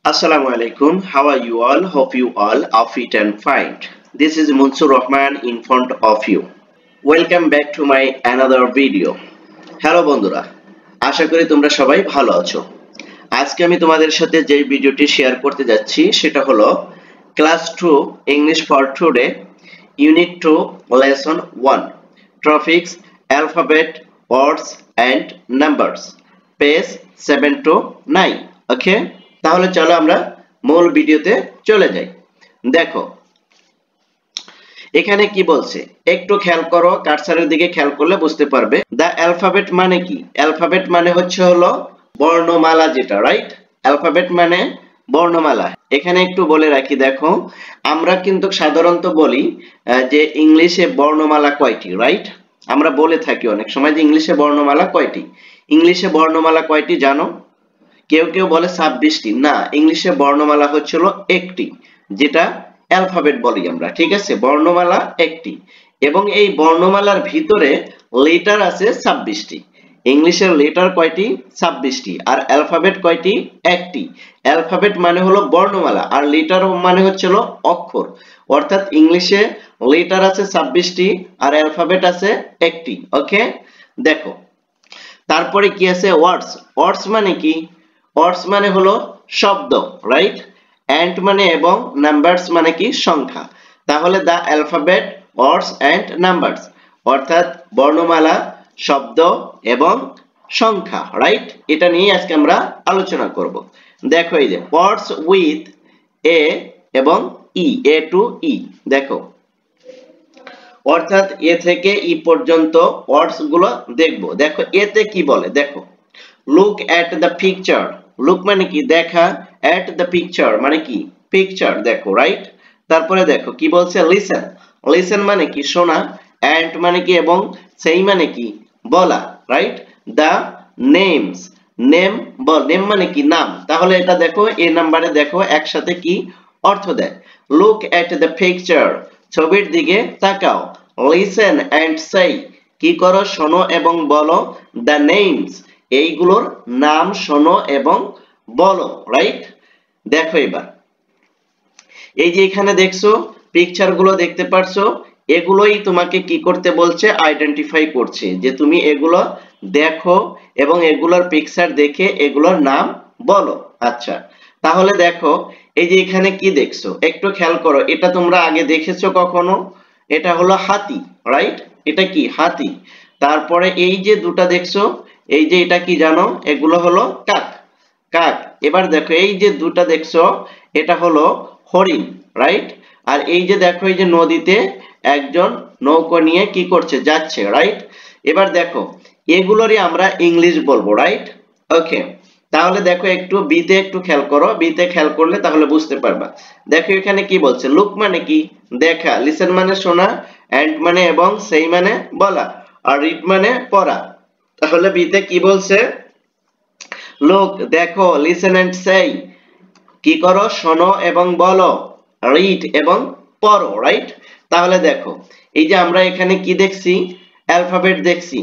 Assalamu alaikum. How are you all? Hope you all are fit and fine. This is Munsur Rahman in front of you. Welcome back to my another video. Hello বন্ধুরা, আশা করি তোমরা সবাই ভালো আছো। আজকে আমি তোমাদের সাথে যে ভিডিওটি শেয়ার করতে যাচ্ছি সেটা হলো class 2 English for Today Unit 2 Lesson 1 Topics Alphabet Words and Numbers Page 7 to 9. Okay? তাহলে চলো আমরা মূল ভিডিওতে চলে যাই। দেখো এখানে কি বলছে একটু খেয়াল করো, কার্সারের দিকে খেয়াল করলে বুঝতে পারবে। দা অ্যালফাবেট মানে কি? অ্যালফাবেট মানে হলো বর্ণমালা, যেটা রাইট। অ্যালফাবেট মানে বর্ণমালা। এখানে একটু বলে রাখি, দেখো আমরা কিন্তু সাধারণত বলি যে ইংলিশে বর্ণমালা কয়টি, রাইট? আমরা বলে থাকি অনেক সময় যে ইংলিশে বর্ণমালা কয়টি। ইংলিশে বর্ণমালা কয়টি জানো? কেউ কেউ বলে 26টি। না, ইংলিশে বর্ণমালা হচ্ছিল একটি, যেটা অ্যালফাবেট বলি আমরা, ঠিক আছে? বর্ণমালা একটি, এবং এই বর্ণমালার ভিতরে লেটার আছে 26টি। ইংলিশের লেটার কয়টি? 26টি। আর অ্যালফাবেট কয়টি? একটি। অ্যালফাবেট মানে হলো বর্ণমালা, আর লেটার মানে হচ্ছিল অক্ষর। অর্থাৎ ইংলিশে লেটার আছে 26টি আর অ্যালফাবেট আছে একটি। ওকে, দেখো তারপরে কি আছে? ওয়ার্ডস। ওয়ার্ডস মানে কি? ওয়ার্ডস মানে হলো শব্দ, রাইট? এন্ড মানে এবং, নাম্বারস মানে কি? সংখ্যা। তাহলে দা অ্যালফাবেট ওয়ার্ডস এন্ড নাম্বারস, অর্থাৎ বর্ণমালা, শব্দ এবং সংখ্যা, রাইট? এটা নিয়ে আজকে আমরা আলোচনা করব। দেখো এই যে ওয়ার্ডস উইথ এ এবং ই, এ টু ই। দেখো অর্থাৎ এ থেকে ই পর্যন্ত ওয়ার্ডস গুলো দেখবো। দেখো এতে কি বলে, দেখো look at the picture. Look মানে কি? দেখা। এট দ্য পিকচার মানে কি? পিকচার দেখো, রাইট? তারপরে দেখো কি বলছে? লিসেন। লিসেন মানে কি? শোনা। এন্ড মানে কি? এবং। সেই মানে কি? বলা, right? The names. Name ball, name মানে কি? নাম। তাহলে এটা দেখো এ নাম্বারে দেখো একসাথে কি অর্থ দেয়। লুক এট দ্য পিকচার, ছবির দিকে তাকাও। লিসেন এন্ড সেই, কি করো? শোনো এবং বলো। দ্য নেমস, এইগুলোর নাম শোনো এবং বলো, রাইট? দেখো এবার এই যে এখানে দেখছো পিকচার গুলো দেখতে পারছো, এগুলোই তোমাকে কি করতে বলছে? আইডেন্টিফাই করছে যে তুমি এগুলো দেখো এবং এগুলোর পিকচার দেখে এগুলোর নাম বলো। আচ্ছা, তাহলে দেখো এই যে এখানে কি দেখছো একটু খেয়াল করো। এটা তোমরা আগে দেখেছো কখনো? এটা হলো হাতি, রাইট? এটা কি? হাতি। তারপরে এই যে দুটা দেখছো, এই যে এটা কি জানো? এগুলো হলো কাক। কাক। এবার দেখো এই যে দুটা দেখছো, এটা হলো হরিণ, রাইট? আর এই যে দেখো এই যে নদীতে একজন নৌকো নিয়ে কি করছে? যাচ্ছে, রাইট? এবার দেখো এগুলোরই আমরা ইংলিশ বলবো, রাইট? ওকে, তাহলে দেখো একটু বিতে একটু খেয়াল করো। বিতে খেয়াল করলে তাহলে বুঝতে পারবা। দেখো এখানে কি বলছে? লুক মানে কি? দেখা। লিসেন মানে শোনা। এন্ড মানে এবং, সেই মানে বলা। আর রিড মানে পড়া। তাহলে বিতে কি বলছে? লুক দেখো, লিসেন এন্ড সেই কি করো? শোনো এবং বলো। রিড এবং পড়ো, রাইট? তাহলে দেখো এই যে আমরা এখানে কি দেখছি? অ্যালফাবেট দেখছি,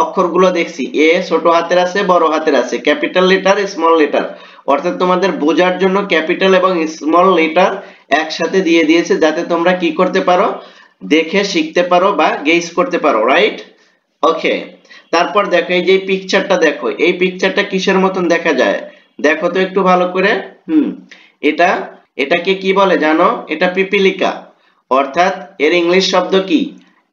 অক্ষরগুলো দেখছি। এ ছোট হাতের আছে, বড় হাতের আছে, ক্যাপিটাল লেটার, স্মল লেটার। অর্থাৎ তোমাদের বোঝার জন্য ক্যাপিটাল এবং স্মল লেটার একসাথে দিয়ে দিয়েছে, যাতে তোমরা কি করতে পারো? দেখে শিখতে পারো বা গেস করতে পারো, রাইট? ওকে, তারপর দেখো এই যে পিকচারটা দেখো, এই পিকচারটা কিসের মতন দেখা যায়? দেখো তো একটু ভালো করে। এটা, এটাকে কি বলে জানো? এটা পিপিলিকা। অর্থাৎ এর ইংলিশ শব্দ কি?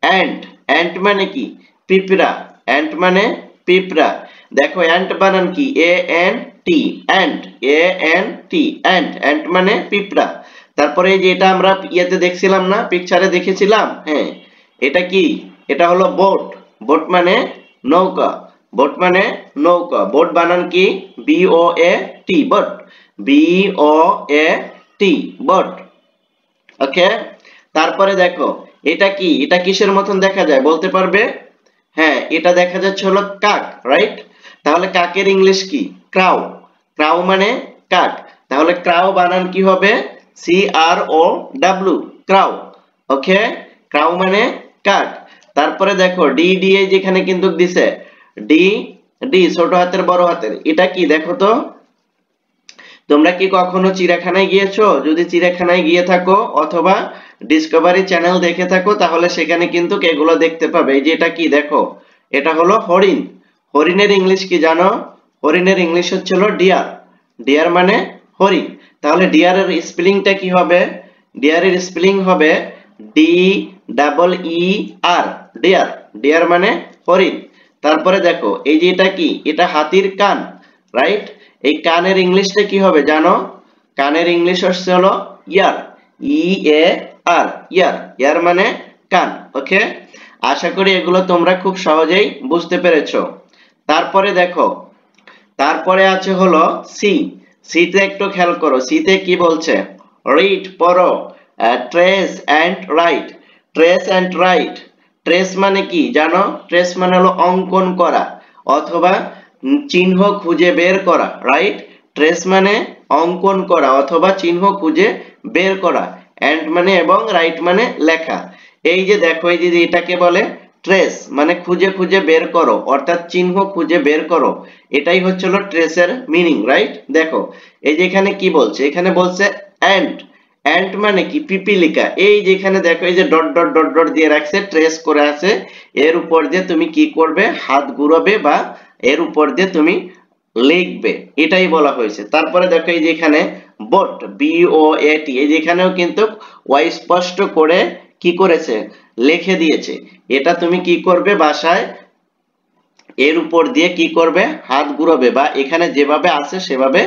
অ্যান্ট। অ্যান্ট মানে কি? পিঁপড়া। অ্যান্ট মানে পিঁপড়া। দেখো অ্যান্ট বানান কি? এ এন টি, অ্যান্ট। এ এন টি, অ্যান্ট। অ্যান্ট মানে পিঁপড়া। তারপরে এই যে এটা আমরা ইয়েতে দেখছিলাম না, পিকচারে দেখেছিলাম, হ্যাঁ, এটা কি? এটা হলো বোট। বোট মানে নৌকা। বোট মানে নৌকা। বোট বানান কি? বি ও এ টি, বোট। বি ও এ টি, বোট। ওকে, তারপরে দেখো এটা কি? এটা কিসের মতন দেখা যায় বলতে পারবে? হ্যাঁ, এটা দেখা যাচ্ছে হলো কাক, রাইট? তাহলে কাকের ইংলিশ কি? ক্রাউ। ক্রাউ মানে কাক। তাহলে ক্রাউ বানান কি হবে? সি আর ও ডাব্লিউ, ক্রাউ। ওকে, ক্রাউ মানে কাক। তারপরে দেখো ডি, ডি এই যেখানে কিন্তু দিছে ডি, ডি ছোট হাতের বড় হাতের, এটা কি দেখো তো? তোমরা কি কখনো চিড়িয়াখানায় গিয়েছো? যদি চিড়িয়াখানায় গিয়ে থাকো অথবা ডিসকভারি চ্যানেল দেখে থাকো তাহলে সেখানে কিন্তু এগুলো দেখতে পাবে। এই যে এটা কি দেখো, এটা হলো হরিণ। হরিণের ইংলিশ কি জানো? হরিণের ইংলিশ হচ্ছে হলো ডিয়ার। ডিয়ার মানে হরিণ। তাহলে ডিয়ারের স্পেলিংটা কি হবে? ডিয়ারের স্পেলিং হবে D double E R, deer. Deer মানে হরিণ। তারপরে দেখো এই যে এটা কি, এটা হাতির কান, রাইট? এই কানের ইংলিশটা কি হবে জানো? কানের ইংলিশ হচ্ছে হলো ইয়ার, ই এ আর, ইয়ার। ইয়ার মানে কান। ওকে, আশা করি এগুলো তোমরা খুব সহজেই বুঝতে পেরেছো। তারপরে দেখো, তারপরে আছে হলো সি। সিতে একটু খেয়াল করো, সিতে কি বলছে? রিড, পড়ো। Trace and write. Trace and write. Trace মানে কি জানো? ট্রেস মানে হলো অঙ্কন করা অথবা চিহ্ন খুঁজে বের করা, রাইট? ট্রেস মানে অঙ্কন করা অথবা চিহ্ন খুঁজে বের করা। এন্ড মানে এবং, রাইট মানে লেখা। এই যে দেখো, এই যে এটাকে বলে ট্রেস, মানে খুঁজে খুঁজে বের করো অর্থাৎ চিহ্ন খুঁজে বের করো। এটাই হচ্ছে হলো ট্রেসের মিনিং, রাইট? দেখো এই যে এখানে কি বলছে, এখানে বলছে এন্ড। এন্ড মানে কি? পিপিলিকা। এই যে এখানে দেখো এই যে ডট ডট ডট ডট দিয়ে রাখছে, ট্রেস করে আছে, এর উপর দিয়ে তুমি কি করবে? হাত ঘুরাবে বা এর উপর দিয়ে তুমি লিখবে, এটাই বলা হয়েছে। তারপরে দেখো এই যে এখানে বোট, বি ও এ টি, এই যে এখানেও কিন্তু ওয়াই স্পষ্ট করে কি করেছে? লিখে দিয়েছে। এটা তুমি কি করবে বাসায়? এর উপর দিয়ে কি করবে? হাত ঘুরাবে বা এখানে যেভাবে আছে সেভাবে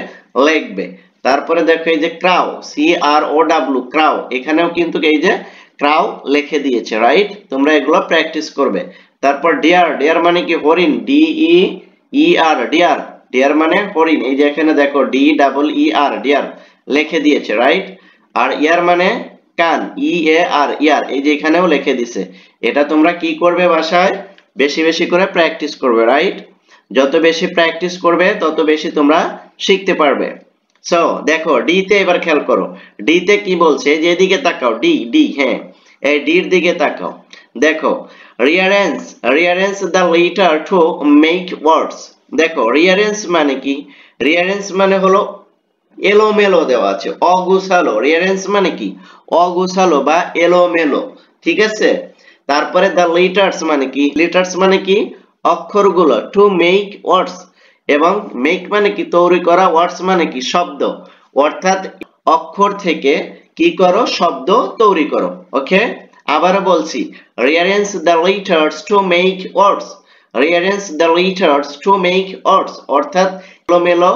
লিখবে। তারপরে দেখো এই যে ক্রাউ, সি আর ও ডাব্লিউ, ক্রাউ, এখানেও কিন্তু এই যে ক্রাউ লিখে দিয়েছে, রাইট? তোমরা এগুলো প্র্যাকটিস করবে। তারপর ডিয়ার, ডিয়ার মানে কি? হরিণ, ডি ই ই আর, ডিয়ার। ডিয়ার মানে হরিণ। এই যে এখানে দেখো D double E R, deer লিখে দিয়েছে, রাইট? আর ইয়ার মানে কান, ই এ আর, ইয়ার। এই যে এখানেও লিখে দিছে। এটা তোমরা কি করবে বাসায়? বেশি বেশি করে প্র্যাকটিস করবে, রাইট? যত বেশি প্র্যাকটিস করবে তত বেশি তোমরা শিখতে পারবে। সো দেখো ডি তে এবার খেয়াল করো, ডি তে কি বলছে? যে এদিকে তাকাও, ডি, ডি, হ্যাঁ এই ডির দিকে তাকাও। দেখো rearrange, rearrange the letter to make words. দেখো রিঅ্যারেঞ্জ মানে কি? রিঅ্যারেঞ্জ মানে হলো এলোমেলো দেওয়া আছে, অগোছালো। রিঅ্যারেঞ্জ মানে কি? অগোছালো বা এলোমেলো, ঠিক আছে? তারপরে দ্য লেটার্স মানে কি? লেটার্স মানে কি? অক্ষরগুলো। টু মেক ওয়ার্ডস, এবং মেক মানে কি? তৈরি করা। ওয়ার্ডস মানে কি? শব্দ। অর্থাৎ অক্ষর থেকে কি করো? শব্দ তৈরি করো। ওকে, আবারও বলছি, rearrange the letters to make words. Rearrange the letters to make words অর্থাৎ এলোমেলো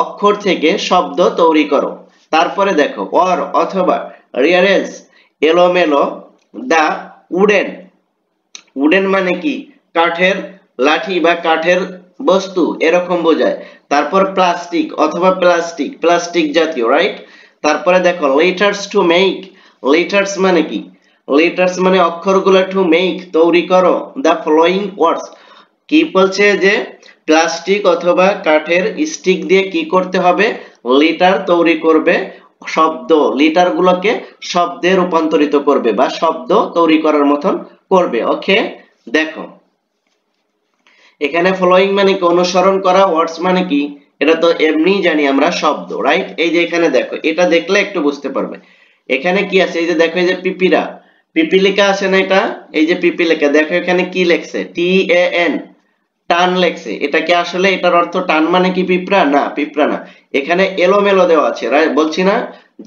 অক্ষর থেকে শব্দ তৈরি করো। তারপরে দেখো অর অথবা, রিঅ্যারেঞ্জ এলোমেলো দা উডেন। উডেন মানে কি? কাঠের লাঠি বা কাঠের বস্তু এরকম বোঝায়। তারপর প্লাস্টিক অথবা প্লাস্টিক, প্লাস্টিক জাতীয়, রাইট? তারপরে দেখো লেটার্স টু মেক। লেটার্স মানে কি? লেটার্স মানে অক্ষরগুলো টু মেক তৈরি করো দা ফলোইং ওয়ার্ডস। কি বলছে? যে প্লাস্টিক অথবা কাঠের স্টিক দিয়ে কি করতে হবে? লেটার তৈরি করবে, শব্দ, লিটার গুলোকে শব্দে রূপান্তরিত করবে বা শব্দ তৈরি করার মতন করবে। ওকে, দেখো এখানে ফলোইং মানে কি? অনুসরণ করা। ওয়ার্ডস মানে কি? এটা তো এমনিই জানি আমরা, শব্দ, রাইট? এই যে এখানে দেখো, এটা দেখলে একটু বুঝতে পারবে এখানে কি আছে। এই যে দেখো এই যে পিপিরা, পিপিলিকা আছে না? এটা এই যে পিপিলিকা, দেখো এখানে কি লেখছে? টি এ এন, টান লেখছে। এটা কি আসলে এটার অর্থ টান মানে কি পিঁপড়া? না, পিঁপড়া না। এখানে এলোমেলো দেওয়া আছে, রাইট? বলছি না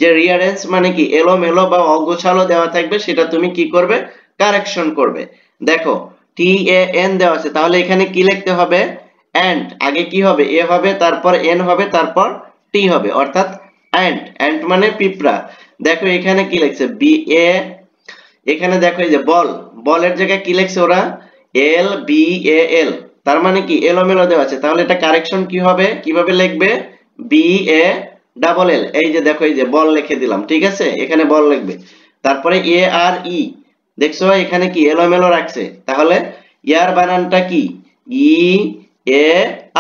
যে রিঅ্যারেঞ্জ মানে কি? এলোমেলো বা অগোছালো দেওয়া থাকবে, সেটা তুমি কি করবে? কারেকশন করবে। দেখো টি এ এন দেওয়া আছে, তাহলে এখানে কি লিখতে হবে? এন্ড। আগে কি হবে? এ হবে, তারপর এন হবে, তারপর টি হবে, অর্থাৎ এন্ড। এন্ড মানে পিঁপড়া। দেখো এখানে কি লিখছে? বি এ, এখানে দেখো এই যে বল, বলের জায়গায় কি লিখছে ওরা? এল বি এ এল। তার মানে কি? এলোমেলো দেওয়া আছে, তাহলে এটা কারেকশন কি হবে? কিভাবে লিখবে? B A double L. এই যে দেখো এই যে বল লিখে দিলাম, ঠিক আছে? এখানে বল লিখবে। তারপরে এ আর ই, দেখছো এখানে কি এলোমেলো রাখছে, তাহলে ইয়ার বানানটা কি? ই এ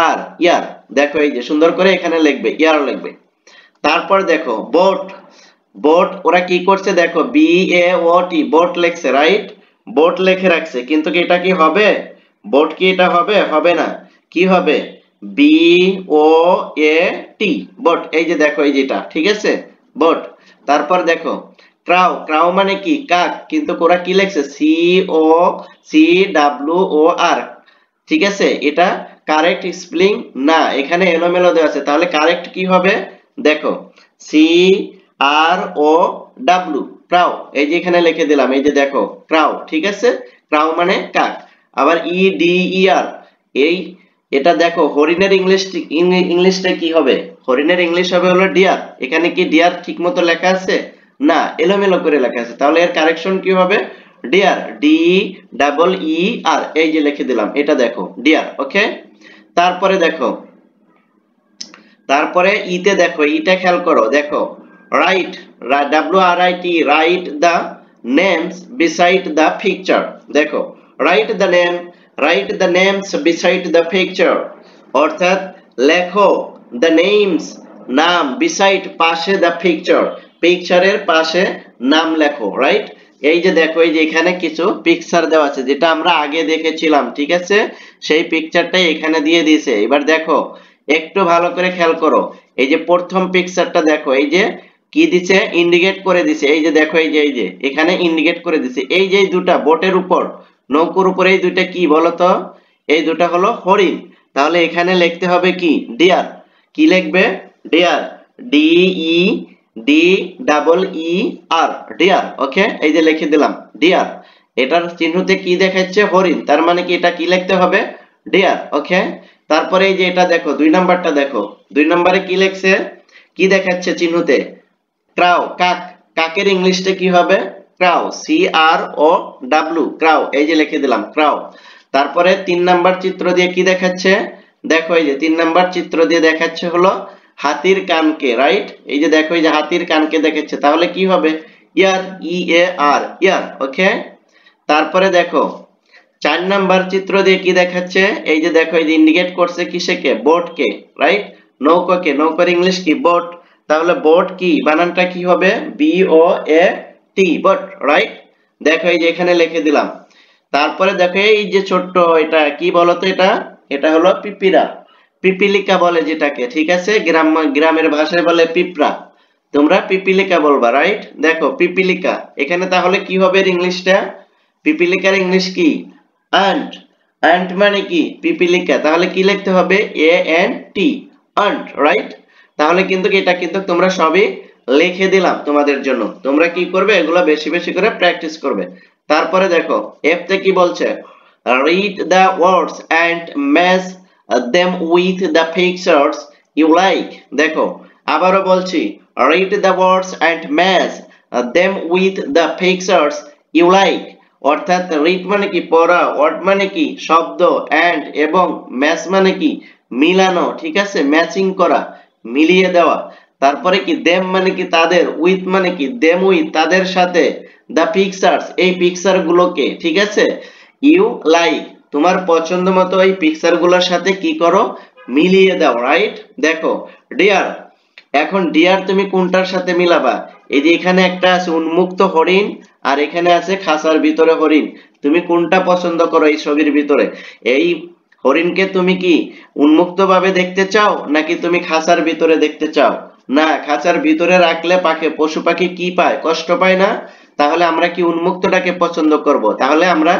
আর, ইয়ার। দেখো এই যে সুন্দর করে এখানে লিখবে, ইয়ার লিখবে। তারপর দেখো বোট, বোট ওরা কি করছে? দেখো B A O T, boat লেখছে, রাইট? বোট লিখে রাখছে, কিন্তু এটা কি হবে? বোট কি এটা হবে? হবে না। কি হবে? বি ও এ টি, বট। এই যে দেখো এই যেটা, ঠিক আছে, বট। তারপর দেখো ক্রাউ, ক্রাউ মানে কি কাক, কিন্তু ওরা কি লেখছে সি ও সি ডাব্লিউ ও আর, ঠিক আছে, এটা কারেক্ট স্পেলিং না, এখানে এলোমেলো দেওয়া আছে, তাহলে কারেক্ট কি হবে দেখো সি আর ও ডাব্লিউ, ক্রাউ, এই যে এখানে লিখে দিলাম, এই যে দেখো ক্রাউ, ঠিক আছে, ক্রাউ মানে কাক। আবার ই ডি ই আর, এই এটা দেখো হরিণের ইংলিশটা কি হবে, হরিণের ইংলিশ হবে হলো ডিয়ার, এখানে কি ডিয়ার ঠিক মতো লেখা আছে না, এলোমেলো করে লেখা আছে, তাহলে এর কারেকশন কি হবে ডিয়ার, ডি ডাবল ই আর, এই যে লিখে দিলাম, এটা দেখো ডিয়ার, ওকে। তারপরে দেখো, তারপরে ইতে দেখো, ইটা খেয়াল করো, দেখো write, W R I T, write the names beside the picture, দেখো write the name, write the names beside the picture, অর্থাৎ লেখো দা নেমস, নাম, বিসাইড পাশে, দা পিকচার পিকচারের পাশে নাম লেখো, রাইট। এই যে দেখো এই যে এখানে কিছু পিকচার দেওয়া আছে যেটা আমরা আগে দেখেছিলাম, ঠিক আছে, সেই পিকচারটাই এখানে দিয়ে দিয়েছে। এবার দেখো একটু ভালো করে খেয়াল করো, এই যে প্রথম পিকচারটা দেখো, এই যে কি দিছে, ইন্ডিকেট করে দিছে, এই যে দেখো এই যে এখানে ইন্ডিকেট করে দিছে, এই যে দুটা বোটের উপর, নৌকোর উপর, এই দুইটা কি বলতো, এই দুটা হলো হরিণ, তাহলে এখানে লিখতে হবে কি ডিয়ার, কি লিখবে dear, D E D double E R, dear, okay, এই যে লিখে দিলাম ডিয়ার, এটার চিহ্নতে কি দেখাচ্ছে হরিণ, তার মানে কি এটা কি লিখতে হবে ডিয়ার, ওকে। তারপরে এই যে এটা দেখো দুই নাম্বারটা দেখো, দুই নম্বরে কি লেখছে, কি দেখাচ্ছে চিহ্নতে, ক্রাউ, কাক, কাকের ইংলিশটা কি হবে ক্রাউ, সি আর ও ডাব্লিউ, ক্রাউ, এই যে লিখে দিলাম ক্রাউ। তারপরে 3 নাম্বার চিত্র দিয়ে কি দেখাচ্ছে, দেখো এই যে 3 নাম্বার চিত্র দিয়ে দেখাচ্ছে হলো হাতির কানকে, রাইট, এই যে দেখো এই যে হাতির কানকে দেখাচ্ছে, তাহলে কি হবে ইয়ার, ই এ আর, ইয়ার, ওকে। তারপরে দেখো 4 নাম্বার চিত্র দিয়ে কি দেখাচ্ছে, এই যে দেখো এই যে ইন্ডিকেট করছে কিসেকে, বোটকে, রাইট, নৌকাকে, নৌকার ইংলিশ কি বোট, তাহলে বোট কি বানানটা কি হবে বি ও এ টি, বোট, রাইট, দেখো এই যে এখানে লিখে দিলাম। তারপরে দেখো এই যে ছোট্ট এটা কি বলতো, এটা এটা হলো পিপিরা, পিপিলিকা বলে যেটাকে, ঠিক আছে, গ্রামের ভাষায় বলে পিঁপড়া, তোমরা পিপিলিকা বলবা, রাইট, দেখো পিপিলিকা, এখানে তাহলে কি হবে ইংলিশটা, পিপিলিকার ইংলিশ কি আন্ট, আন্ট মানে কি পিপিলিকা, তাহলে কি লিখতে হবে A N T, ant, right. তাহলে কিন্তু এটা কিন্তু তোমরা সবই লিখে দিলাম তোমাদের জন্য, তোমরা কি করবে এগুলো বেশি বেশি করে প্র্যাকটিস করবে। তারপরে দেখো এফ তে কি বলছে, read the words and match them with the pictures you like, দেখো আবারও বলছি, read the words and match them with the pictures you like, অর্থাৎ রিড মানে কি পড়া, ওয়ার্ড মানে কি শব্দ, এন্ড এবং ম্যাচ মানে কি মিলানো, ঠিক আছে, ম্যাচিং করা, মিলিয়ে দেওয়া। তারপরে কি দেম মানে কি তাদের, উইথ মানে কি দেম উইথ তাদের সাথে, দা পিকচার্স এই পিকচার গুলোকে, ঠিক আছে, ইউ লাইক তোমার পছন্দ মতো এই পিকচার গুলোর সাথে কি করো মিলিয়ে দাও, রাইট। দেখো ডিয়ার, এখন ডিয়ার তুমি কোনটার সাথে মিলাবা, এই যে এখানে একটা আছে উন্মুক্ত হরিণ আর এখানে আছে খাঁচার ভিতরে হরিণ, তুমি কোনটা পছন্দ করো এই ছবির ভিতরে, এই হরিণকে তুমি কি উন্মুক্ত ভাবে দেখতে চাও নাকি তুমি খাঁচার ভিতরে দেখতে চাও, না খাঁচার ভিতরে রাখলে পশু পাখি কি পায় কষ্ট পায় না, তাহলে আমরা কি উন্মুক্তটাকে পছন্দ করব, তাহলে আমরা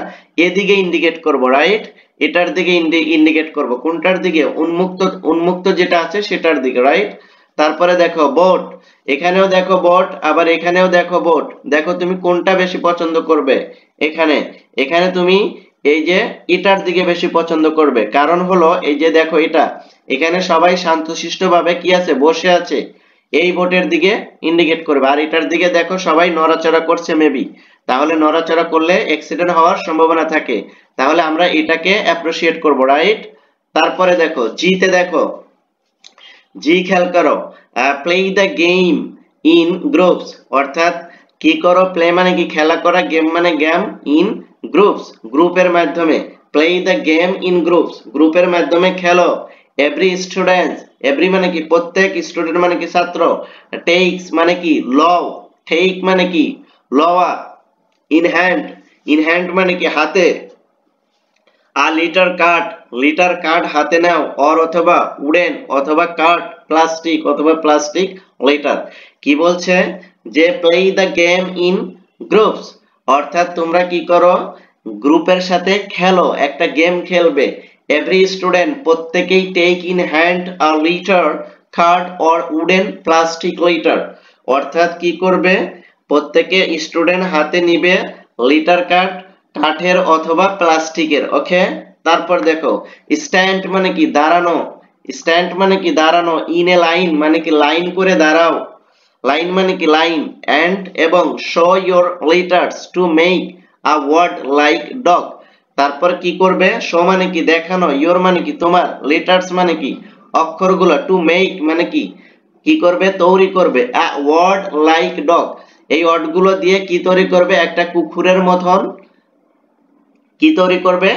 এদিকে ইন্ডিকেট করব, রাইট, এটার দিকে ইন্ডিকেট করব, কোনটার দিকে উন্মুক্ত, উন্মুক্ত যেটা আছে সেটার দিকে, রাইট। তারপরে দেখো বোট, এখানেও দেখো বোট আবার এখানেও দেখো বোট, দেখো তুমি কোনটা বেশি পছন্দ করবে, এখানে এখানে তুমি এই যে এটার দিকে বেশি পছন্দ করবে, কারণ হলো এই যে দেখো এটা এখানে সবাই শান্তশিষ্ট ভাবে কি আছে বসে আছে, এই বোটের দিকে ইন্ডিকেট করবে, আর এটার দিকে দেখো সবাই নড়াচড়া করছে মেবি, তাহলে নড়াচড়া করলে অ্যাক্সিডেন্ট হওয়ার সম্ভাবনা থাকে, তাহলে আমরা এটাকে অ্যাপ্রিশিয়েট করব, রাইট। তারপরে দেখো জি তে দেখো, জি খেয়াল করো, play the game in groups, অর্থাৎ কি করো, প্লে মানে কি খেলা করা, গেম মানে গেম, ইন গ্রুপস গ্রুপের মাধ্যমে, play the game in groups গ্রুপের মাধ্যমে খেলো, এভরি স্টুডেন্ট, এভরি মানে কি প্রত্যেক, স্টুডেন্ট মানে কি ছাত্র, টেকস মানে কি লও, টেক মানে কি লওয়া, ইন হ্যান্ড, ইন হ্যান্ড মানে কি হাতে, আ লিটার কার্ড হাতে নাও, অর অথবা উডেন অথবা কার্ড প্লাস্টিক অথবা প্লাস্টিক লিটার। কি বলছে যে play the game in groups, অর্থাৎ তোমরা কি করো গ্রুপের সাথে খেলো, একটা গেম খেলবে। এভরি স্টুডেন্ট প্রত্যেকেই take in hand a letter card or wooden plastic letter, অর্থাৎ কি করবে প্রত্যেকে স্টুডেন্ট হাতে নিবে লিটার কার্ড কাঠের অথবা প্লাস্টিকের। ওকে, তারপর দেখো স্ট্যান্ড মানে কি দাঁড়ানো, স্ট্যান্ড মানে কি দাঁড়ানো, ইন এ লাইন মানে কি লাইন করে দাঁড়াও, লাইন মানে কি লাইন, এন্ড এবং show your letters to make a word like dog, তারপর কি করবে শো মানে কি দেখানো, ইওর মানে কি তোমার, লিটার্স মানে কি অক্ষরগুলো, টু মেক মানে কি কি করবে তৈরি করবে, আ ওয়ার্ড লাইক ডগ, এই ওয়ার্ডগুলো দিয়ে কি তৈরি করবে একটা কুকুরের মতন, কি তৈরি করবে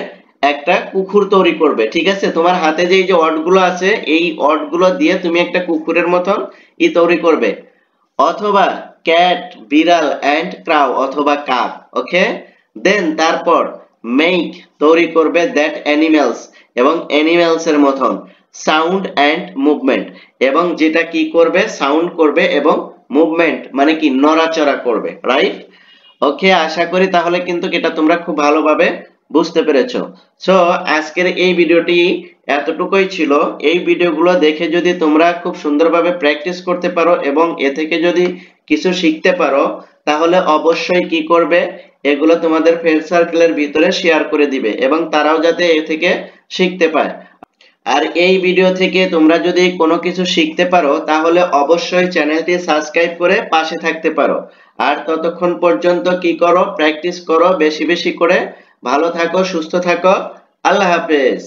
একটা কুকুর তৈরি করবে। ঠিক আছে, তোমার হাতে যে এই যে ওয়ার্ডগুলো আছে এই ওয়ার্ডগুলো দিয়ে তুমি একটা কুকুরের মতন ই তৈরি করবে, অথবা ক্যাট বিড়াল এন্ড ক্রাউ অথবা কাক। ওকে, দেন তারপর মেক তৈরি করবে দ্যাট অ্যানিমেলস এবং অ্যানিমেলস এর মতন, সাউন্ড এন্ড মুভমেন্ট, এবং যেটা কি করবে সাউন্ড করবে এবং মুভমেন্ট মানে কি নড়াচড়া করবে, রাইট। ওকে, আশা করি তাহলে কিন্তু এটা তোমরা খুব ভালোভাবে বুঝতে পেরেছো। সো আজকের এই ভিডিওটি এতটুকুই ছিল। এই ভিডিওগুলো দেখে যদি তোমরা খুব সুন্দরভাবে প্র্যাকটিস করতে পারো এবং এ থেকে যদি কিছু শিখতে পারো, তাহলে অবশ্যই কি করবে এগুলো তোমাদের ফ্রেন্ড সার্কেলের ভিতরে শেয়ার করে দিবে এবং তারাও যাতে এ থেকে শিখতে পায়। আর এই ভিডিও থেকে তোমরা যদি কোনো কিছু শিখতে পারো তাহলে অবশ্যই চ্যানেলটি সাবস্ক্রাইব করে পাশে থাকতে পারো। আর ততক্ষণ পর্যন্ত কি করো প্র্যাকটিস করো বেশি বেশি করে। ভালো থাকো, সুস্থ থাকো, আল্লাহ হাফেজ।